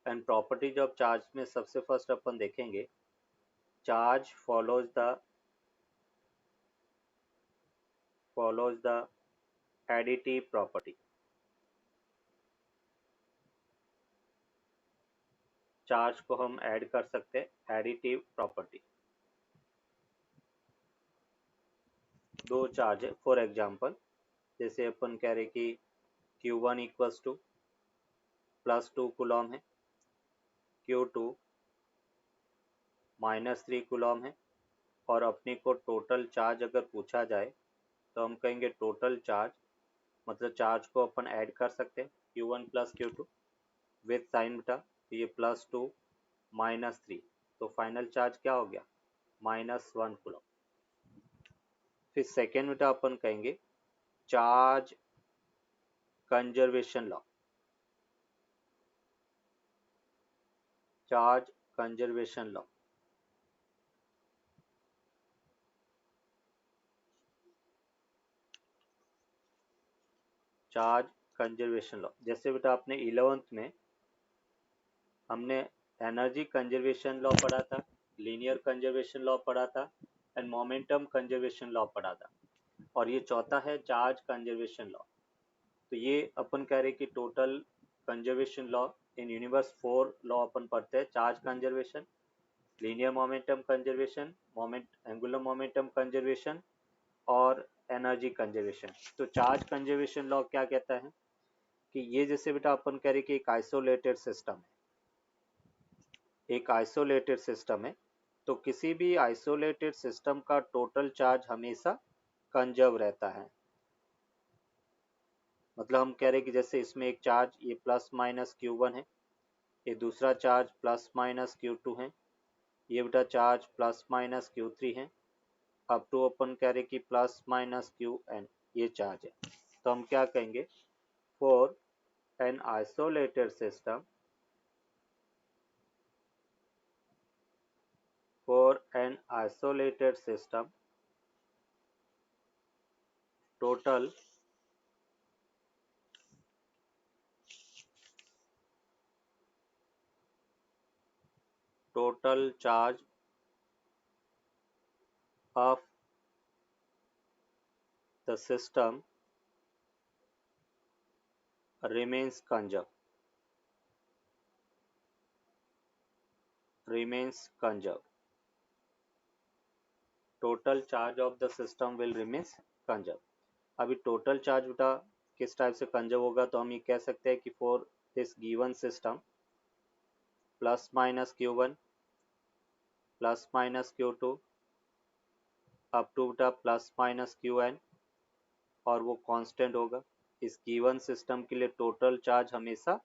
And properties of charge में सबसे first अपन देखेंगे charge follows the additive property। Charge को हम ऐड कर सकते हैं एडिटिव प्रॉपर्टी। दो चार्ज है फॉर एग्जांपल, जैसे अपन कह रहे कि Q1 इक्वल्स टू +2 कूलॉम है, Q2 -3 कूलॉम है, और अपने को टोटल चार्ज अगर पूछा जाए तो हम कहेंगे टोटल चार्ज मतलब चार्ज को अपन ऐड कर सकते हैं Q1 plus Q2 with sign बेटा, तो ये +2 -3, तो फाइनल चार्ज क्या हो गया -1 कूलॉम। फिर सेकेंड बेटा अपन कहेंगे charge conservation law. Charge conservation law, charge conservation law, जैसे बेटा आपने 11th में हमने एनर्जी कंजर्वेशन लॉ पढ़ा था, लीनियर कंजर्वेशन लॉ पढ़ा था एंड मोमेंटम कंजर्वेशन लॉ पढ़ा था, और ये चौथा है चार्ज कंजर्वेशन लॉ। तो ये अपन कह रहे कि total conservation law in universe 4 law अपन पढ़ते हैं, charge conservation, linear momentum conservation, angular momentum conservation और एनर्जी कंजर्वेशन। तो चार्ज कंजर्वेशन लॉ क्या कहता है कि ये जैसे बेटा अपन कह रहे कि एक आइसोलेटेड सिस्टम है, एक आइसोलेटेड सिस्टम है, तो किसी भी आइसोलेटेड सिस्टम का टोटल चार्ज हमेशा कंजर्व रहता है। मतलब हम कह रहे कि जैसे इसमें एक चार्ज ये ±Q1 है, ये दूसरा चार्ज ±Q2 है, ये बेटा चार्ज ±Q3 है, अप टू अपन कह रहे कि ±Qn ये चार्ज है। तो हम क्या कहेंगे for an isolated system, for an isolated system, total charge of the system remains conserved, total charge of the system will remains conserved। अभी टोटल चार्ज बेटा किस टाइप से कंजर्व होगा, तो हम ये कह सकते हैं कि for this given system ±Q1 ±Q2 up to बेटा ±Qn, और वो कांस्टेंट होगा। इस गिवन सिस्टम के लिए टोटल चार्ज हमेशा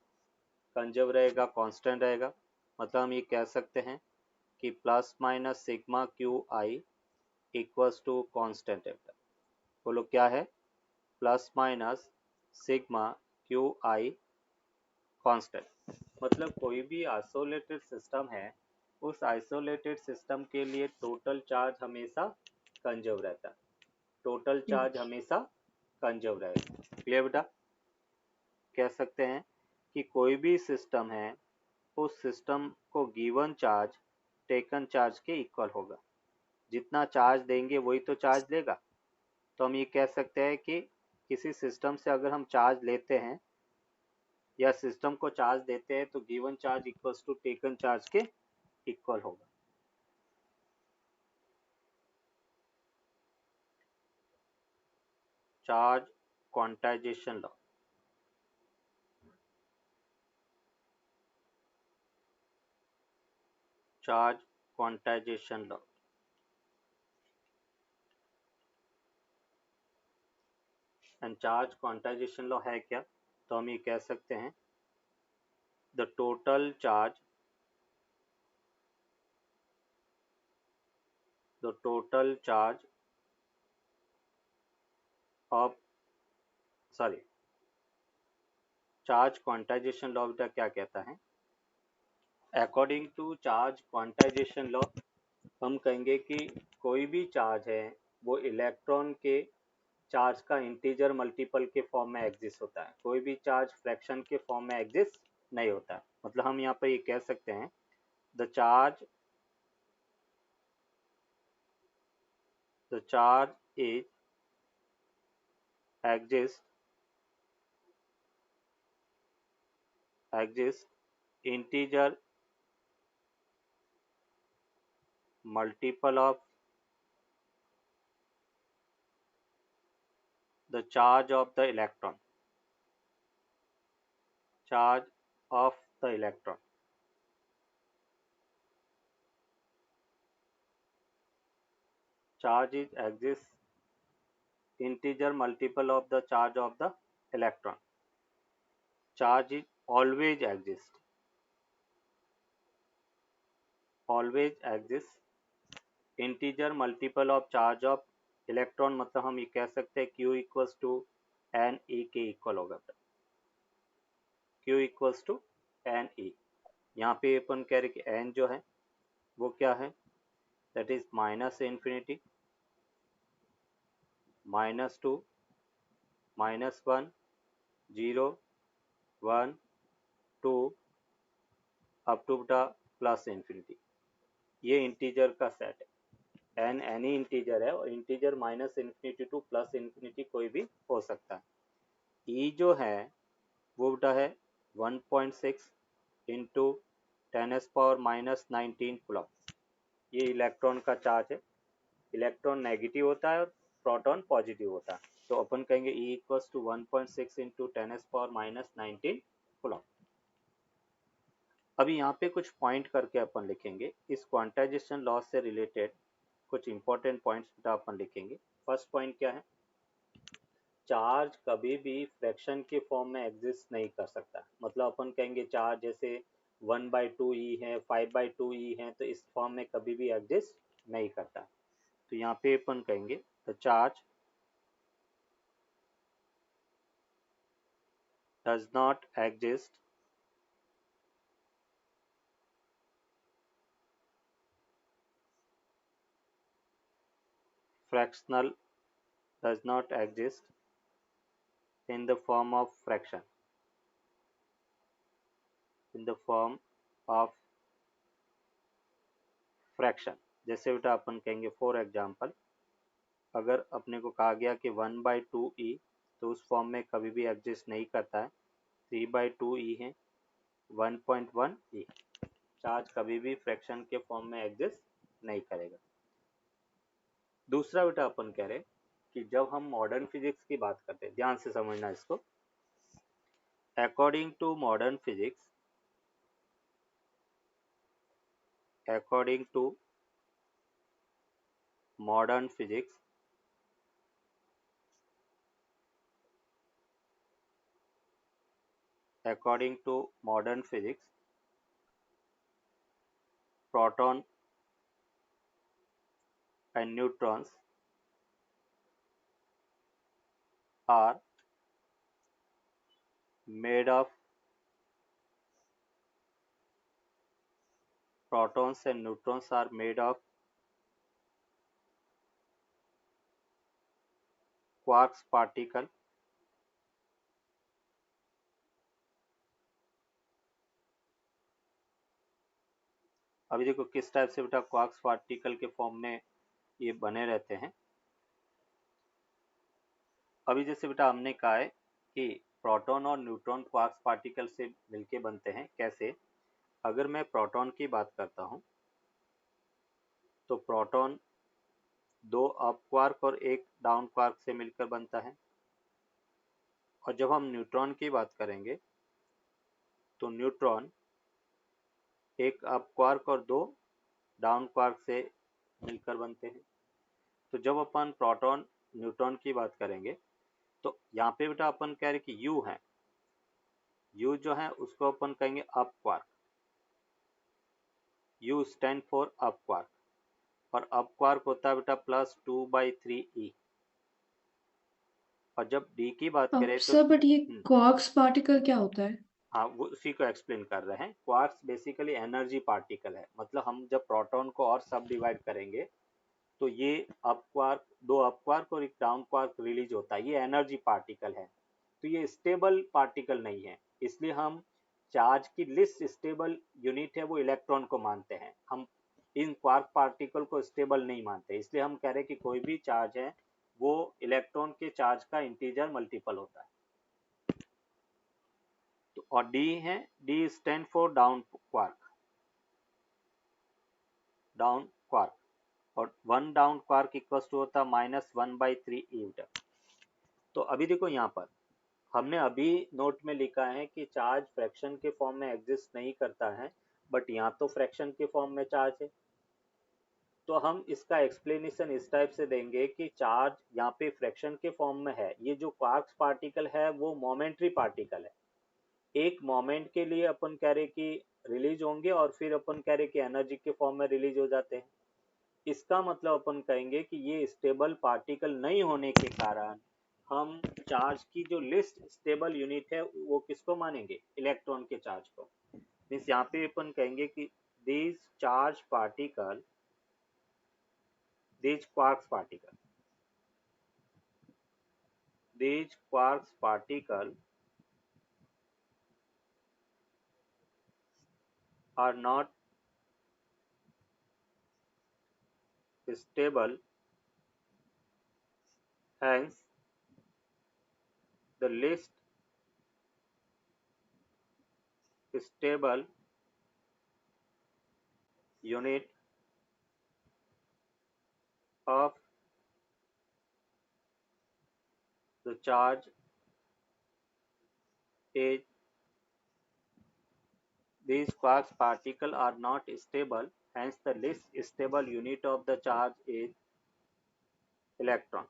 कंजर्व रहेगा, कांस्टेंट रहेगा। मतलब हम ये कह सकते हैं कि ±σQi इक्वल्स टू कांस्टेंट है। बोलो क्या है, ±σQi कांस्टेंट। मतलब कोई भी आइसोलेटेड सिस्टम है, उस आइसोलेटेड सिस्टम के लिए टोटल चार्ज हमेशा कंजर्व रहता है, टोटल चार्ज हमेशा कंजर्व रहेगा। क्लियर बेटा? कह सकते हैं कि कोई भी सिस्टम है, उस सिस्टम को गिवन चार्ज टेकन चार्ज के इक्वल होगा। जितना चार्ज देंगे वही तो चार्ज लेगा। तो हम ये कह सकते हैं कि किसी सिस्टम से अगर हम चार्ज लेते हैं या सिस्टम को चार्ज देते हैं तो given charge equals to taken charge के इक्वल होगा। Charge quantization law, charge quantization law, and charge quantization law है क्या? तो हम ये कह सकते हैं the total charge of charge quantization law बेटा क्या कहता है, according to charge quantization law हम कहेंगे कि कोई भी चार्ज है वो इलेक्ट्रॉन के चार्ज का इंटीजर मल्टीपल के फॉर्म में एग्जिस्ट होता है, कोई भी चार्ज फ्रैक्शन के फॉर्म में एग्जिस्ट नहीं होता। मतलब हम यहाँ पर ये कह सकते हैं the charge is exist integer multiple of the charge of the electron. Charge of the electron. Charge is exists integer multiple of the charge of the electron. Charge is always exists. Always exists integer multiple of charge of electron. मतलब हम ये कह सकते हैं Q equals to n e के equal होगा। Q equals to n e. यहाँ पे अपन कह रहे कि n जो है वो क्या है, that is minus infinity, -2, -1, 0, 1, 2 up to बेटा प्लस इन्फिनिटी। ये इंटीजर का सेट है। एन एनी इंटीजर है और integer minus infinity to plus infinity कोई भी हो सकता है। ई जो है वो बेटा है 1.6 इंटू 10⁻⁻19 कूलम। ये इलेक्ट्रॉन का चार्ज है। इलेक्ट्रॉन नेगेटिव होता है और प्रोटॉन पॉजिटिव होता है। तो अपन कहेंगे e equals to 1.6 into 10⁻⁻19 coulomb. अभी यहाँ पे कुछ पॉइंट करके अपन लिखेंगे। इस क्वांटाइजेशन लॉ से रिलेटेड कुछ इंपॉर्टेंट पॉइंट्स बेटा अपन लिखेंगे। फर्स्ट पॉइंट क्या है, चार्ज कभी भी फ्रैक्शन के फॉर्म में एग्जिस्ट नहीं कर सकता। मतलब अपन कहेंगे चार्ज जैसे 1/2 ई है, 5/2 ई है, तो इस फॉर्म में कभी भी एग्जिस्ट नहीं करता। तो यहाँ पे अपन कहेंगे the charge does not exist fractional does not exist in the form of fraction, in the form of fraction। जैसे बेटा अपन कहेंगे फॉर एग्जांपल, अगर अपने को कहा गया कि 1/2 ई, तो उस फॉर्म में कभी भी एग्जिस्ट नहीं करता है। 3/2 ई है, 1.1 ई। चार्ज कभी भी फ्रैक्शन के फॉर्म में एग्जिस्ट नहीं करेगा। दूसरा बेटा अपन कह रहे कि जब हम मॉडर्न फिजिक्स की बात करते हैं, ध्यान से समझना इसको, according to modern physics, according to modern physics, according to modern physics, proton and neutrons are made of, protons and neutrons are made of quarks particle, अभी देखो किस टाइप से बेटा क्वार्क्स पार्टिकल के फॉर्म में ये बने रहते हैं। अभी जैसे बेटा हमने कहा है कि प्रोटॉन और न्यूट्रॉन क्वार्क्स पार्टिकल से मिलके बनते हैं। कैसे, अगर मैं प्रोटॉन की बात करता हूँ तो प्रोटॉन 2 अप क्वार्क और 1 डाउन क्वार्क से मिलकर बनता है। और जब हम न्यूट्रॉन की बात करेंगे तो न्यूट्रॉन 1 अप क्वार्क और 2 डाउन क्वार्क से मिलकर बनते हैं। तो जब अपन प्रोटॉन न्यूट्रॉन की बात करेंगे तो यहाँ पे बेटा अपन कह रहे कि यू है, यू जो है उसको अपन कहेंगे up quark, you stand for up quark. और अप क्वार्क होता है बेटा +2/3 ई। और जब डी की बात करें तो सर बट ये क्वार्क्स पार्टिकल क्या होता है? हाँ, वो उसी को एक्सप्लेन कर रहे हैं। क्वार्क्स बेसिकली एनर्जी पार्टिकल है। मतलब हम जब प्रोटॉन को और सब डिवाइड करेंगे तो ये अप क्वार्क, 2 अप क्वार्क और 1 डाउन क्वार्क रिलीज होता है। ये एनर्जी पार्टिकल है। तो ये स्टेबल पार्टिकल नहीं है, इसलिए हम चार्ज की लिस्ट स्टेबल यूनिट है वो इलेक्ट्रॉन को मानते हैं, हम इन क्वार्क पार्टिकल को स्टेबल नहीं मानते, इसलिए हम कह रहे हैं कि कोई भी चार्ज है वो इलेक्ट्रॉन के चार्ज का इंटीजर मल्टीपल होता है। तो और डी है, D stand for down quark, down quark, और 1 डाउन क्वार्क इक्वल्स टू होता -1/3 ईव। तो अभी देखो यहाँ पर हमने अभी नोट में लिखा है कि चार्ज फ्रैक्शन के फॉर्म में एग्जिस्ट नहीं करता है, बट यहाँ तो फ्रैक्शन के फॉर्म में चार्ज है। तो हम इसका एक्सप्लेनेशन इस टाइप से देंगे कि चार्ज यहाँ पे फ्रैक्शन के फॉर्म में है, ये जो क्वार्क्स पार्टिकल है वो मोमेंट्री पार्टिकल है, एक मोमेंट के लिए अपन कह रहे कि रिलीज होंगे और फिर अपन कह रहे कि एनर्जी के फॉर्म में रिलीज हो जाते हैं। इसका मतलब अपन कहेंगे कि ये स्टेबल पार्टिकल नहीं होने के कारण हम चार्ज की जो लिस्ट स्टेबल यूनिट है वो किसको मानेंगे, इलेक्ट्रॉन के चार्ज को। मीन्स यहाँ पे अपन कहेंगे कि these charge particle, these quarks particle, these quarks particle are not stable, hence the least stable unit of the charge is, these quarks particle are not stable, hence the least stable unit of the charge is electron।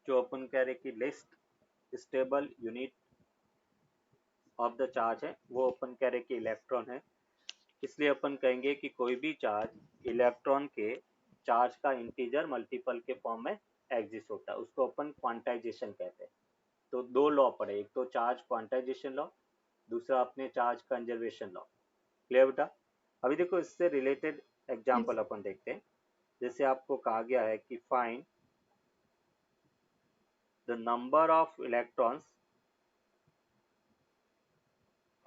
जो अपन कह रहे कि list stable unit of the charge है वो अपन कह रहे कि electron है, इसलिए अपन कहेंगे कि कोई भी चार्ज इलेक्ट्रॉन के चार्ज का इंटीजर मल्टीपल के फॉर्म में एग्जिस्ट होता है, उसको अपन क्वांटाइजेशन कहते हैं। तो दो लॉ पढ़े, एक तो चार्ज क्वांटाइजेशन लॉ, दूसरा अपने चार्ज कंजर्वेशन लॉ। क्लियर बेटा? अभी देखो इससे रिलेटेड एग्जांपल अपन देखते हैं। जैसे आपको कहा गया है कि find the number of electrons,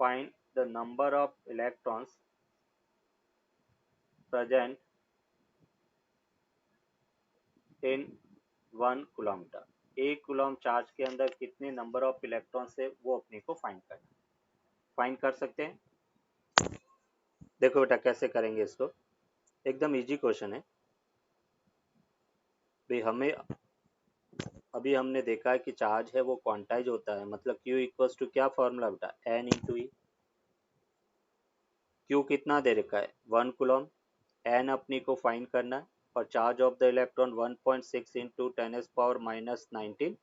find the number of electrons present in 1 coulomb. एक कूलम चार्ज के अंदर कितने नंबर ऑफ इलेक्ट्रॉन्स है वो अपने को फाइंड करना, फाइंड कर सकते हैं। देखो बेटा कैसे करेंगे इसको, एकदम इजी क्वेश्चन है भाई। हमें अभी हमने देखा है कि चार्ज है वो क्वांटाइज होता है, मतलब Q इक्वल्स टू क्या फॉर्मूला बेटा, N इंटू ई। Q कितना दे रखा है 1 कूलम, N अपनी को फाइंड करना है, और charge of the electron 1.6 into 10⁻⁻19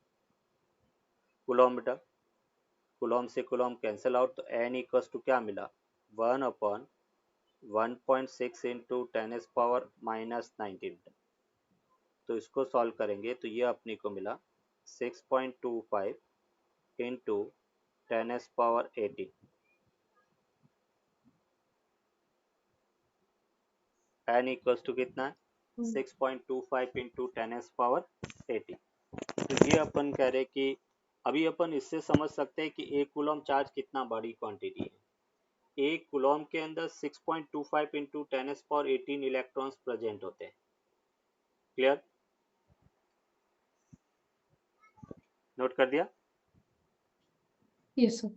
coulomb बेटा। कूलम से कूलम कैंसिल आउट, तो N इक्वल्स टू क्या मिला 1/1.6 इंटू 10⁻⁻19। तो इसको सॉल्व करेंगे तो ये अपने को मिला 6.25 इंटू 10⁻18। N इक्वल्स टू कितना है 6.25 इंटू 10⁻18। तो ये अपन कह रहे कि अभी अपन इससे समझ सकते हैं कि एक कूलम चार्ज कितना बड़ी क्वांटिटी है। एक कूलम के अंदर 6.25 इंटू 10⁻18 इलेक्ट्रॉन्स प्रेजेंट होते हैं। क्लियर? नोट कर दिया? Yes sir.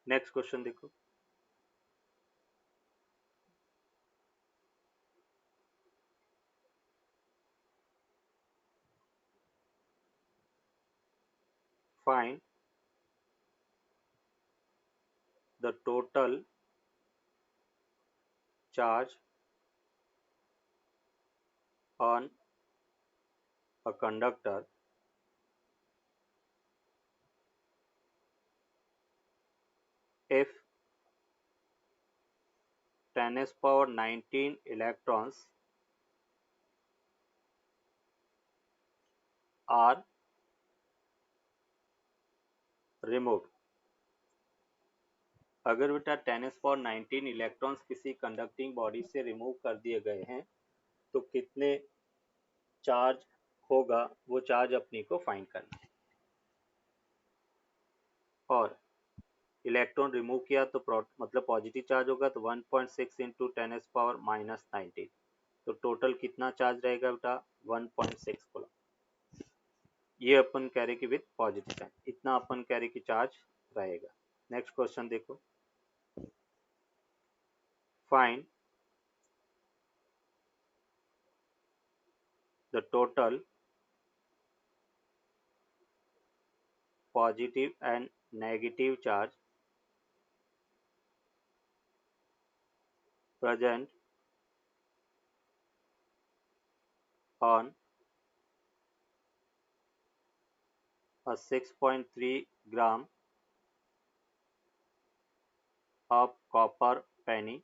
नेक्स्ट क्वेश्चन देखो। Find the total charge on a conductor if 10⁻19 electrons are removed। अगर बेटा 10⁻19 इलेक्ट्रॉन्स किसी कंडक्टिंग बॉडी से रिमूव कर दिए गए हैं तो कितने चार्ज होगा वो चार्ज अपनी को फाइंड करना है। और इलेक्ट्रॉन रिमूव किया तो मतलब पॉजिटिव चार्ज होगा तो 1.6 इंटू 10⁻⁻19। तो टोटल कितना चार्ज रहेगा बेटा 1.6 कूलम। ये अपन कैरी की विद पॉजिटिव साइन, इतना अपन कैरी की चार्ज रहेगा। नेक्स्ट क्वेश्चन देखो, find the total positive and negative charge present on a 6.3 gram of copper penny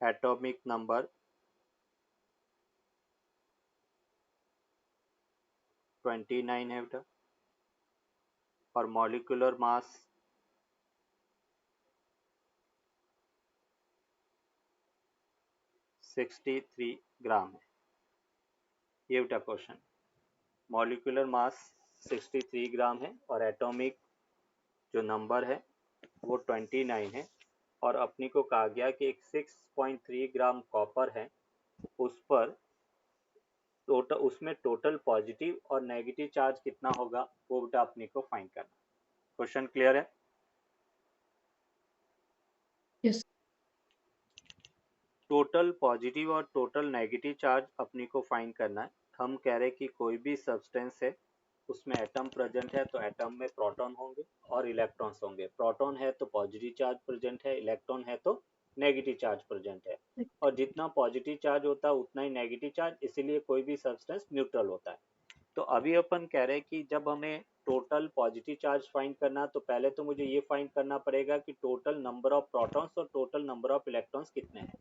atomic number 29 है बेटा और मॉलिक्यूलर मास 63 ग्राम है। ये बेटा क्वेश्चन, मॉलिक्यूलर मास 63 ग्राम है और एटॉमिक जो नंबर है वो 29 है और अपनी को कहा गया कि एक 6.3 ग्राम कॉपर है, उस पर टोटल उसमें टोटल पॉजिटिव और नेगेटिव चार्ज कितना होगा वो बेटा अपने को फाइंड करना। क्वेश्चन क्लियर है? यस। टोटल पॉजिटिव और टोटल नेगेटिव चार्ज अपने को फाइंड करना है। हम कह रहे कि कोई भी सब्सटेंस है उसमें एटम प्रेजेंट है तो एटम में प्रोटॉन होंगे और इलेक्ट्रॉन्स होंगे। प्रोटॉन है तो पॉजिटिव चार्ज प्रेजेंट है, इलेक्ट्रॉन है तो नेगेटिव चार्ज प्रेजेंट है। और जितना पॉजिटिव चार्ज होता है उतना ही नेगेटिव चार्ज, इसीलिए कोई भी सब्सटेंस न्यूट्रल होता है। तो अभी अपन कह रहे हैं कि जब हमें टोटल पॉजिटिव चार्ज फाइंड करना तो पहले तो मुझे ये फाइंड करना पड़ेगा कि टोटल नंबर ऑफ प्रोटॉन्स और टोटल नंबर ऑफ इलेक्ट्रॉन्स कितने हैं।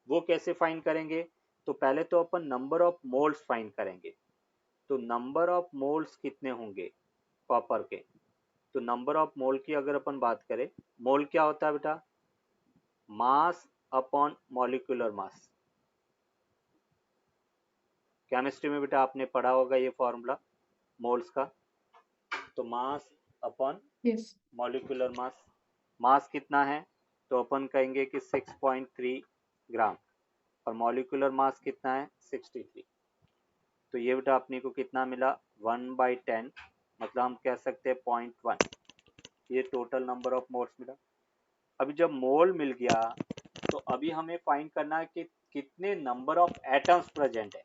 वो कैसे फाइंड करेंगे? तो पहले तो अपन नंबर ऑफ मोल्स फाइंड करेंगे। तो नंबर ऑफ मोल्स कितने होंगे कॉपर के? तो नंबर ऑफ मोल की अगर अपन बात करें, मोल क्या होता है बेटा? Mass upon molecular mass. Chemistry में बेटा आपने पढ़ा होगा ये फॉर्मूला मोल्स का। तो mass upon yes. Molecular mass. Mass कितना है? तो अपन कहेंगे कि 6.3 ग्राम और मॉलिक्यूलर मास कितना है? 63। तो ये बेटा अपने को कितना मिला? 1/10, मतलब हम कह सकते हैं 0.1। ये टोटल नंबर ऑफ मोल्स मिला। अभी जब मोल मिल गया तो अभी हमें फाइंड करना है कि कितने नंबर ऑफ एटम्स प्रेजेंट है।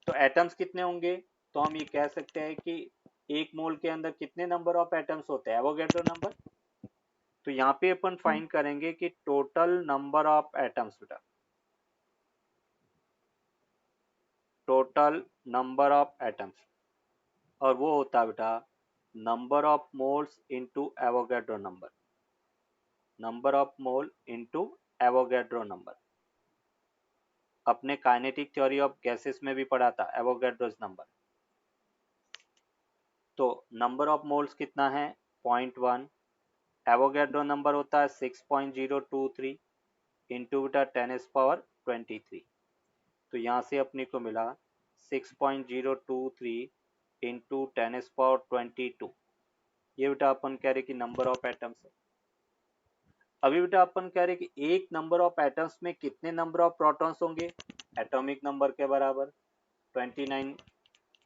तो एटम्स कितने होंगे? तो हम ये कह सकते हैं कि एक मोल के अंदर कितने नंबर ऑफ एटम्स होते हैं, एवोगैड्रो नंबर। तो यहाँ पे अपन फाइंड करेंगे कि टोटल नंबर ऑफ एटम्स बेटा, टोटल नंबर ऑफ एटम्स, और वो होता है बेटा number of moles into Avogadro number. Number of mole into Avogadro number. अपने काइनेटिक थ्योरी ऑफ गैसेस में भी पढ़ा था एवोगैड्रोस नंबर। तो नंबर ऑफ मोल्स कितना है? 0.1। एवोगैड्रो नंबर होता है 6.023 इंटू बेटा 10⁻23। तो यहाँ से अपने को मिला 6.023 इंटू 10⁻22। ये बेटा अपन कह रहे कि नंबर ऑफ एटम्स है। अभी बेटा अपन कह रहे कि एक नंबर ऑफ एटम्स में कितने नंबर ऑफ प्रोटॉन्स होंगे? एटॉमिक नंबर के बराबर 29।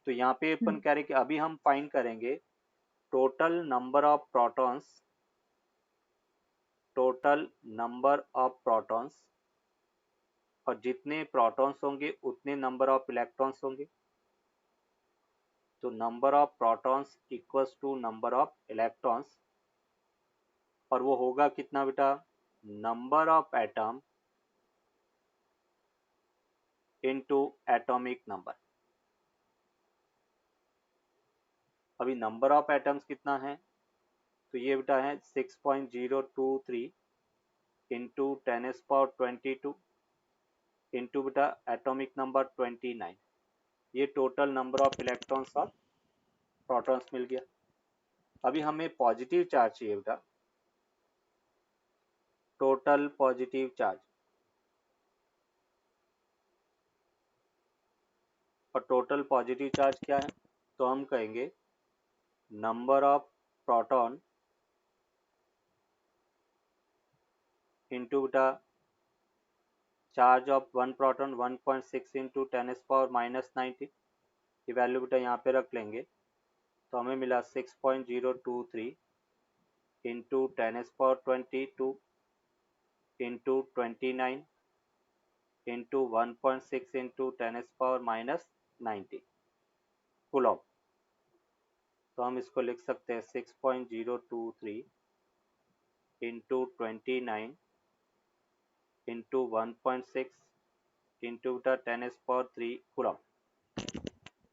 तो यहाँ पे अपन कह रहे कि अभी हम फाइंड करेंगे total number of protons, total number of protons, और जितने प्रोटॉन्स होंगे उतने नंबर ऑफ इलेक्ट्रॉन्स होंगे। तो number of protons equals to number of electrons, और वो होगा कितना बेटा? Number of atom into atomic number. अभी नंबर ऑफ एटम्स कितना है? तो ये बेटा है 6.023 इंटू 10⁻22 इंटू बेटा एटॉमिक नंबर 29। ये टोटल नंबर ऑफ इलेक्ट्रॉन्स और प्रोटॉन्स मिल गया। अभी हमें पॉजिटिव चार्ज चाहिए बेटा, टोटल पॉजिटिव चार्ज, और टोटल पॉजिटिव चार्ज क्या है, तो हम कहेंगे नंबर ऑफ प्रोटॉन इंटू बेटा charge of one proton 1.6 into 10⁻⁻⁹ की वैल्यू बेटा यहाँ पे रख लेंगे, तो हमें मिला 6.023 into 10⁻22 into 29 into 1.6 into 10⁻⁻⁹ Coulomb. तो हम इसको लिख सकते हैं 6.023 इंटू 29 इंटू 1.6 इंटू 10⁻³ कूलॉम।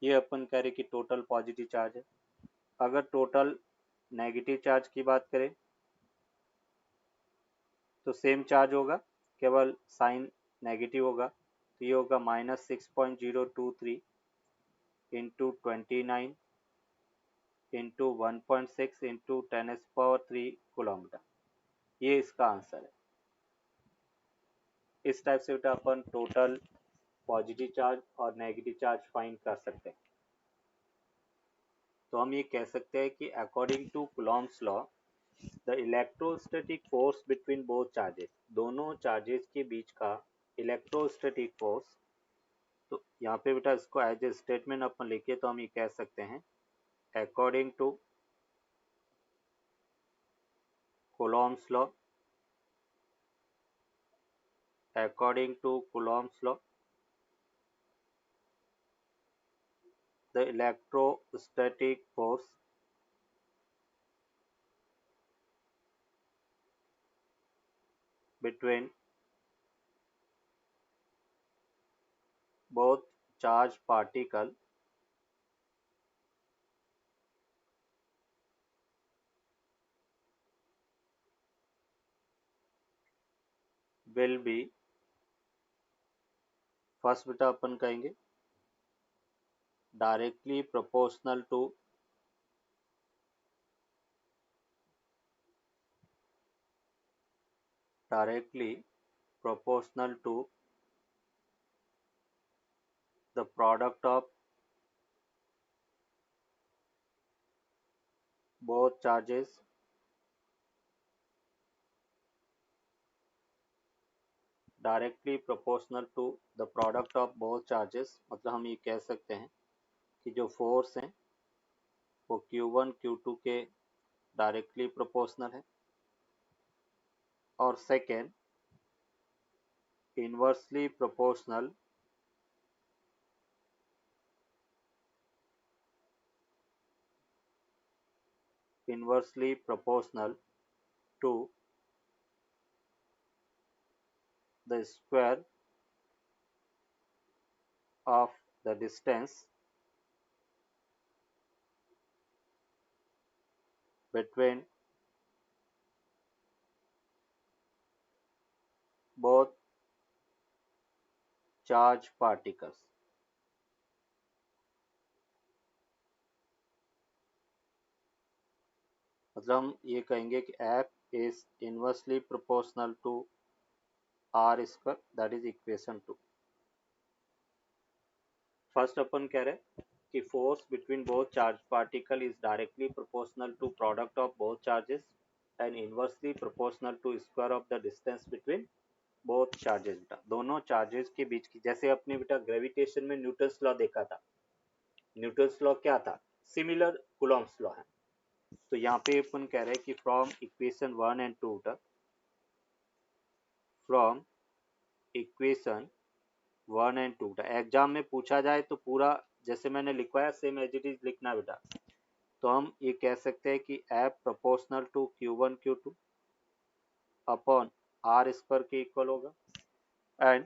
ये अपन कह रहे कि टोटल पॉजिटिव चार्ज है। अगर टोटल नेगेटिव चार्ज की बात करें तो सेम चार्ज होगा, केवल साइन नेगेटिव होगा, तो ये होगा -6.023 इंटू 29 इंटू 1.6 इंटू 10⁻³ कूलॉम। ये इसका आंसर है। इस टाइप से बेटा अपन टोटल पॉजिटिव चार्ज और नेगेटिव चार्ज फाइंड कर सकते हैं। तो हम ये कह सकते हैं कि according to Coulomb's law the electrostatic force between both charges, दोनों चार्जेस के बीच का इलेक्ट्रोस्टैटिक फोर्स, तो यहाँ पे बेटा इसको एज ए स्टेटमेंट अपन लिखे तो हम ये कह सकते हैं according to Coulomb's law, according to Coulomb's law, the electrostatic force between both charged particles will be, first बेटा अपन कहेंगे directly proportional to the product of both charges directly proportional to the product of both charges, मतलब हम ये कह सकते हैं कि जो फोर्स हैं वो Q1 Q2 के डायरेक्टली प्रोपोर्शनल है, और second inversely proportional to the square of the distance between both charged particles। मतलब हम ये कहेंगे कि F is inversely proportional to R square, that is equation 2। First अपन कह रहे कि force between both charge particle is directly proportional to product of both charges and inversely proportional to square of the distance between both charges. बेटा दोनों charges के बीच की, जैसे अपने बेटा ग्रेविटेशन में न्यूटन्स लॉ देखा था, न्यूटन्स लॉ क्या था, सिमिलर कूलॉम्स लॉ है। तो यहाँ पे अपन कह रहे हैं कि from equation 1 and 2, from equation 1 and 2, exam में पूछा जाए तो पूरा जैसे मैंने लिखवाया सेम एज इट इज लिखना बेटा। तो हम ये कह सकते हैं कि F proportional to Q1 Q2 upon R square के इक्वल होगा, एंड